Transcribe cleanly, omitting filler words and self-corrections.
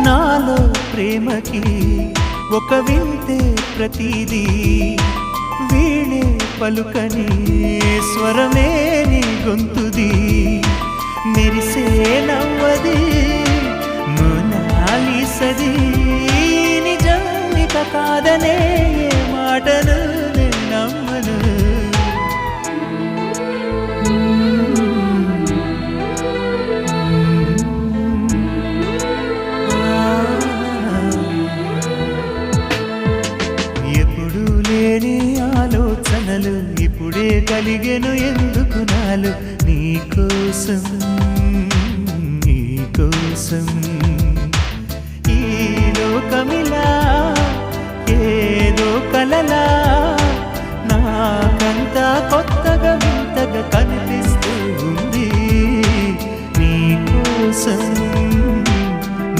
నాలో ప్రేమకి ఒక వింతే ప్రతిదీ వీణే పలుకని స్వరమే నీ గొంతుది మెరిసే నవ్వది మోనాలిసది నిజానిక కాదనే మాటను నమ్మను ఎప్పుడు లేని ఆలోచనలు ఇప్పుడే కలిగెను ఎందుకు నాలు నీకోసం నీకోసం ఈ లోకమిలా ఏదో కలలా నాకంతా కొత్తగా వింతగా కనిపిస్తూ ఉంది నీకోసం